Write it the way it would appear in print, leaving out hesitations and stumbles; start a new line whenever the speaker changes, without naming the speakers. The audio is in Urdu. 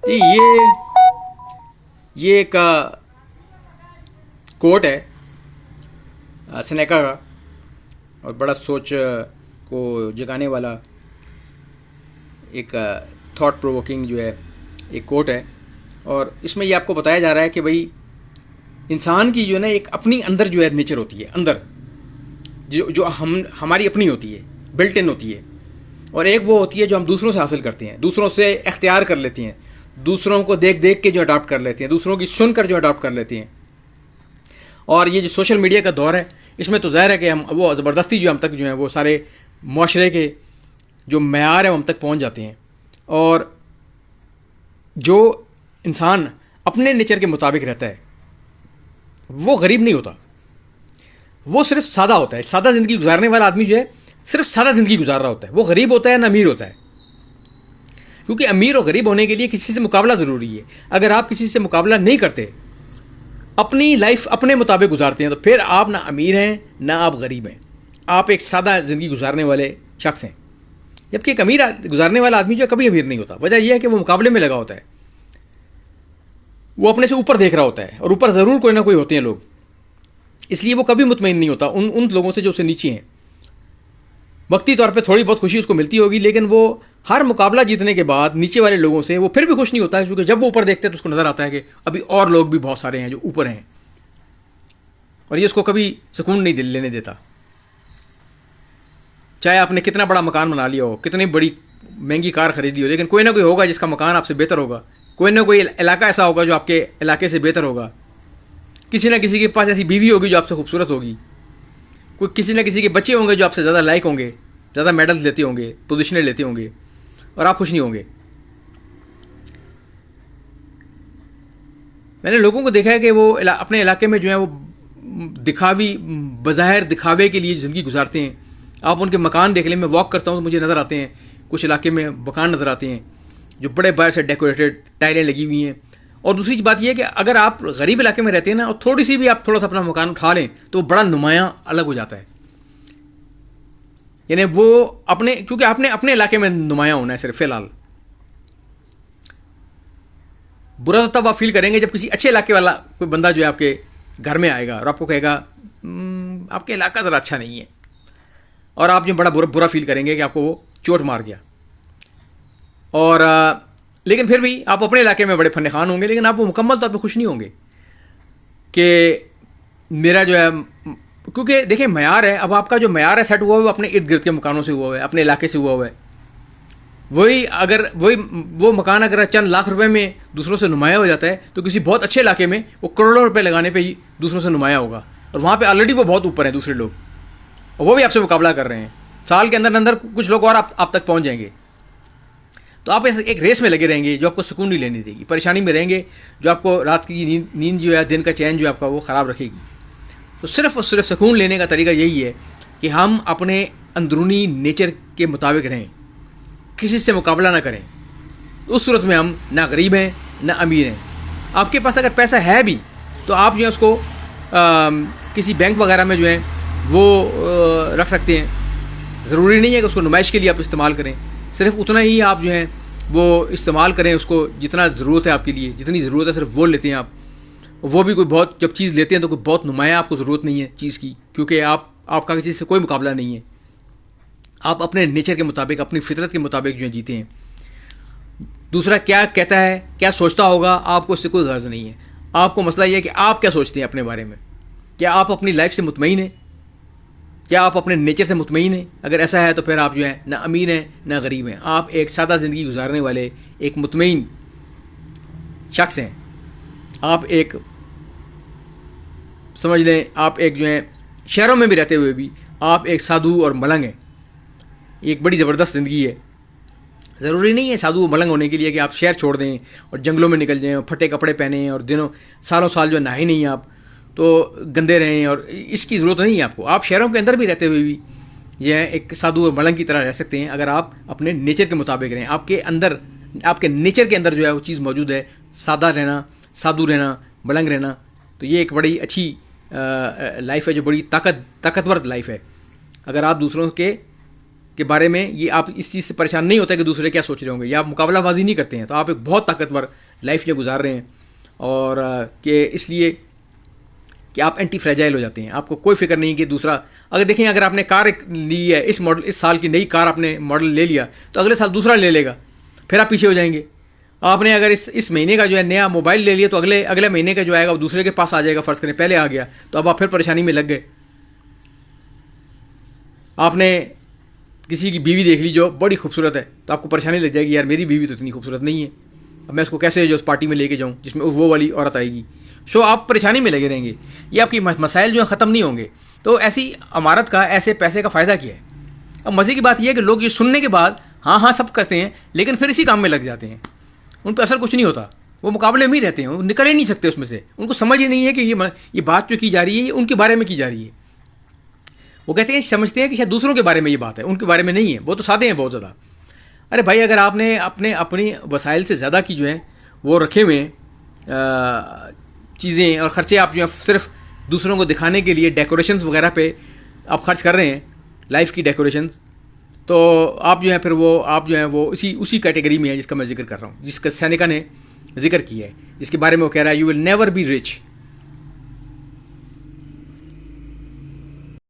جی یہ ایک کوٹ ہے سنیکا کا، اور بڑا سوچ کو جگانے والا ایک تھاٹ پرووکنگ جو ہے ایک کوٹ ہے. اور اس میں یہ آپ کو بتایا جا رہا ہے کہ بھائی انسان کی جو ہے نا ایک اپنی اندر جو ہے نیچر ہوتی ہے، اندر جو ہماری اپنی ہوتی ہے، بلٹ ان ہوتی ہے، اور ایک وہ ہوتی ہے جو ہم دوسروں سے حاصل کرتے ہیں، دوسروں سے اختیار کر لیتے ہیں، دوسروں کو دیکھ دیکھ کے جو اڈاپٹ کر لیتے ہیں، دوسروں کی سن کر جو اڈاپٹ کر لیتے ہیں. اور یہ جو سوشل میڈیا کا دور ہے اس میں تو ظاہر ہے کہ ہم وہ زبردستی جو ہم تک جو ہیں وہ سارے معاشرے کے جو معیار ہیں ہم تک پہنچ جاتے ہیں. اور جو انسان اپنے نیچر کے مطابق رہتا ہے وہ غریب نہیں ہوتا، وہ صرف سادہ ہوتا ہے. سادہ زندگی گزارنے والا آدمی جو ہے صرف سادہ زندگی گزار رہا ہوتا ہے، وہ غریب ہوتا ہے نہ امیر ہوتا ہے. کیونکہ امیر اور غریب ہونے کے لیے کسی سے مقابلہ ضروری ہے. اگر آپ کسی سے مقابلہ نہیں کرتے، اپنی لائف اپنے مطابق گزارتے ہیں، تو پھر آپ نہ امیر ہیں نہ آپ غریب ہیں، آپ ایک سادہ زندگی گزارنے والے شخص ہیں. جبکہ ایک امیر گزارنے والا آدمی جو ہے کبھی امیر نہیں ہوتا. وجہ یہ ہے کہ وہ مقابلے میں لگا ہوتا ہے، وہ اپنے سے اوپر دیکھ رہا ہوتا ہے، اور اوپر ضرور کوئی نہ کوئی ہوتے ہیں لوگ، اس لیے وہ کبھی مطمئن نہیں ہوتا ان لوگوں سے جو اسے نیچے ہیں. وقتی طور پہ تھوڑی بہت خوشی اس کو ملتی ہوگی، لیکن وہ ہر مقابلہ جیتنے کے بعد نیچے والے لوگوں سے وہ پھر بھی خوش نہیں ہوتا ہے، کیونکہ جب وہ اوپر دیکھتے ہیں تو اس کو نظر آتا ہے کہ ابھی اور لوگ بھی بہت سارے ہیں جو اوپر ہیں، اور یہ اس کو کبھی سکون نہیں لینے دیتا. چاہے آپ نے کتنا بڑا مکان بنا لیا ہو، کتنی بڑی مہنگی کار خرید لی ہو، لیکن کوئی نہ کوئی ہوگا جس کا مکان آپ سے بہتر ہوگا، کوئی نہ کوئی علاقہ ایسا ہوگا جو آپ کے علاقے سے بہتر ہوگا، کسی نہ کسی کے پاس ایسی بیوی ہوگی جو آپ سے خوبصورت ہوگی، کوئی کسی نہ کسی کے بچے ہوں گے جو آپ سے زیادہ لائق ہوں گے، زیادہ میڈل لیتے ہوں گے، پوزیشنیں لیتے ہوں گے، اور آپ خوش نہیں ہوں گے. میں نے لوگوں کو دیکھا ہے کہ وہ اپنے علاقے میں جو ہیں وہ بظاہر دکھاوے کے لیے زندگی گزارتے ہیں. آپ ان کے مکان دیکھ لیں، میں واک کرتا ہوں تو مجھے نظر آتے ہیں کچھ علاقے میں مکان نظر آتے ہیں جو بڑے باہر سے ڈیکوریٹڈ، ٹائلیں لگی ہوئی ہیں. اور دوسری بات یہ ہے کہ اگر آپ غریب علاقے میں رہتے ہیں نا، اور تھوڑی سی بھی آپ تھوڑا سا اپنا مکان اٹھا لیں تو وہ بڑا نمایاں الگ ہو جاتا ہے. یعنی وہ کیونکہ آپ نے اپنے علاقے میں نمایاں ہونا ہے صرف فی الحال. برا تو تب آپ فیل کریں گے جب کسی اچھے علاقے والا کوئی بندہ جو ہے آپ کے گھر میں آئے گا اور آپ کو کہے گا آپ کا علاقہ ذرا اچھا نہیں ہے، اور آپ جو بڑا برا فیل کریں گے کہ آپ کو وہ چوٹ مار گیا. اور لیکن پھر بھی آپ اپنے علاقے میں بڑے فن خان ہوں گے، لیکن آپ وہ مکمل طور پہ خوش نہیں ہوں گے کہ میرا جو ہے، کیونکہ دیکھیں معیار ہے. اب آپ کا جو معیار ہے سیٹ ہوا ہے وہ اپنے ارد گرد کے مکانوں سے ہوا ہوا ہے، اپنے علاقے سے ہوا ہوا ہے. وہ مکان اگر چند لاکھ روپے میں دوسروں سے نمایاں ہو جاتا ہے تو کسی بہت اچھے علاقے میں وہ کروڑوں روپے لگانے پہ ہی دوسروں سے نمایاں ہوگا، اور وہاں پہ آلریڈی وہ بہت اوپر ہیں دوسرے لوگ، اور وہ بھی آپ سے مقابلہ کر رہے ہیں. سال کے اندر کچھ لوگ اور آپ تک پہنچ جائیں گے. تو آپ ایک ریس میں لگے رہیں گے جو آپ کو سکون نہیں لینے دے گی، پریشانی میں رہیں گے جو آپ کو رات کی نیند جو ہے، دن کا چین جو ہے آپ کا وہ خراب رکھے گی. تو صرف اور صرف سکون لینے کا طریقہ یہی ہے کہ ہم اپنے اندرونی نیچر کے مطابق رہیں، کسی سے مقابلہ نہ کریں. اس صورت میں ہم نہ غریب ہیں نہ امیر ہیں. آپ کے پاس اگر پیسہ ہے بھی تو آپ جو ہے اس کو کسی بینک وغیرہ میں جو ہے وہ رکھ سکتے ہیں. ضروری نہیں ہے کہ اس کو نمائش کے لیے آپ استعمال کریں، صرف اتنا ہی آپ جو ہیں وہ استعمال کریں اس کو جتنا ضرورت ہے آپ کے لیے. جتنی ضرورت ہے صرف وہ لیتے ہیں آپ. وہ بھی کوئی بہت، جب چیز لیتے ہیں تو کوئی بہت نمایاں آپ کو ضرورت نہیں ہے چیز کی، کیونکہ آپ کا کسی سے کوئی مقابلہ نہیں ہے. آپ اپنے نیچر کے مطابق، اپنی فطرت کے مطابق جو ہے جیتے ہیں. دوسرا کیا کہتا ہے، کیا سوچتا ہوگا، آپ کو اس سے کوئی غرض نہیں ہے. آپ کو مسئلہ یہ ہے کہ آپ کیا سوچتے ہیں اپنے بارے میں. کیا آپ اپنی لائف سے مطمئن ہیں؟ کیا آپ اپنے نیچر سے مطمئن ہیں؟ اگر ایسا ہے تو پھر آپ جو ہے نہ امیر ہیں نہ غریب ہیں، آپ ایک سادہ زندگی گزارنے والے ایک مطمئن شخص ہیں. آپ ایک سمجھ لیں، آپ ایک جو ہے شہروں میں بھی رہتے ہوئے بھی آپ ایک سادھو اور ملنگ ہیں. ایک بڑی زبردست زندگی ہے. ضروری نہیں ہے سادھو و ملنگ ہونے کے لیے کہ آپ شہر چھوڑ دیں اور جنگلوں میں نکل جائیں اور پھٹے کپڑے پہنیں اور سالوں سال جو نہائے نہیں آپ تو گندے رہیں، اور اس کی ضرورت نہیں ہے آپ کو. آپ شہروں کے اندر بھی رہتے ہوئے بھی یہ ایک سادھو اور ملنگ کی طرح رہ سکتے ہیں اگر آپ اپنے نیچر کے مطابق رہیں. آپ کے اندر، آپ کے نیچر کے اندر جو ہے وہ چیز موجود ہے، سادہ رہنا، سادھو رہنا، ملنگ رہنا. تو یہ ایک بڑی اچھی لائف ہے، جو بڑی طاقتور لائف ہے. اگر آپ دوسروں کے کے بارے میں یہ آپ اس چیز سے پریشان نہیں ہوتے کہ دوسرے کیا سوچ رہے ہوں گے، یا آپ مقابلہ بازی نہیں کرتے ہیں، تو آپ ایک بہت طاقتور لائف یہ گزار رہے ہیں. اور کہ اس لیے کہ آپ اینٹی فریجائل ہو جاتے ہیں. آپ کو کوئی فکر نہیں کہ دوسرا، اگر دیکھیں اگر آپ نے کار لی ہے، اس ماڈل، اس سال کی نئی کار آپ نے ماڈل لے لیا، تو اگلے سال دوسرا لے لے گا، پھر آپ پیچھے ہو جائیں گے. آپ نے اگر اس مہینے کا جو ہے نیا موبائل لے لیا، تو اگلے مہینے کا جو آئے گا وہ دوسرے کے پاس آ جائے گا، فرض کریں پہلے آ گیا تو اب آپ پھر پریشانی میں لگ گئے. آپ نے کسی کی بیوی دیکھ لی جو بڑی خوبصورت ہے، تو آپ کو پریشانی لگ جائے گی، یار میری بیوی تو اتنی خوبصورت نہیں ہے، اب میں اس کو کیسے جو اس پارٹی میں لے کے جاؤں جس میں وہ والی عورت آئے گی. آپ پریشانی میں لگے رہیں گے، یہ آپ کی مسائل جو ہیں ختم نہیں ہوں گے. تو ایسی عمارت کا، ایسے پیسے کا فائدہ کیا ہے؟ اب مزے کی بات یہ ہے کہ لوگ یہ سننے کے بعد ہاں سب کرتے ہیں، لیکن پھر اسی کام میں لگ جاتے ہیں. ان پہ اثر کچھ نہیں ہوتا، وہ مقابلے میں ہی رہتے ہیں، وہ نکل ہی نہیں سکتے اس میں سے. ان کو سمجھ ہی نہیں ہے کہ یہ بات جو کی جا رہی ہے یہ ان کے بارے میں کی جا رہی ہے. وہ کہتے ہیں، سمجھتے ہیں کہ شاید دوسروں کے بارے میں یہ بات ہے، ان کے بارے میں نہیں ہے، وہ تو سادے ہیں بہت زیادہ. ارے بھائی، اگر آپ نے اپنی وسائل سے زیادہ کی جو ہیں وہ رکھے ہوئے ہیں چیزیں اور خرچے، آپ جو ہیں صرف دوسروں کو دکھانے کے لیے ڈیکوریشنز وغیرہ پہ آپ خرچ کر رہے ہیں، لائف کی ڈیکوریشنز، تو آپ جو ہیں پھر آپ جو ہیں وہ اسی کیٹیگری میں ہیں جس کا میں ذکر کر رہا ہوں، جس کا سینیکا نے ذکر کیا ہے، جس کے بارے میں وہ کہہ رہا ہے، you will never be rich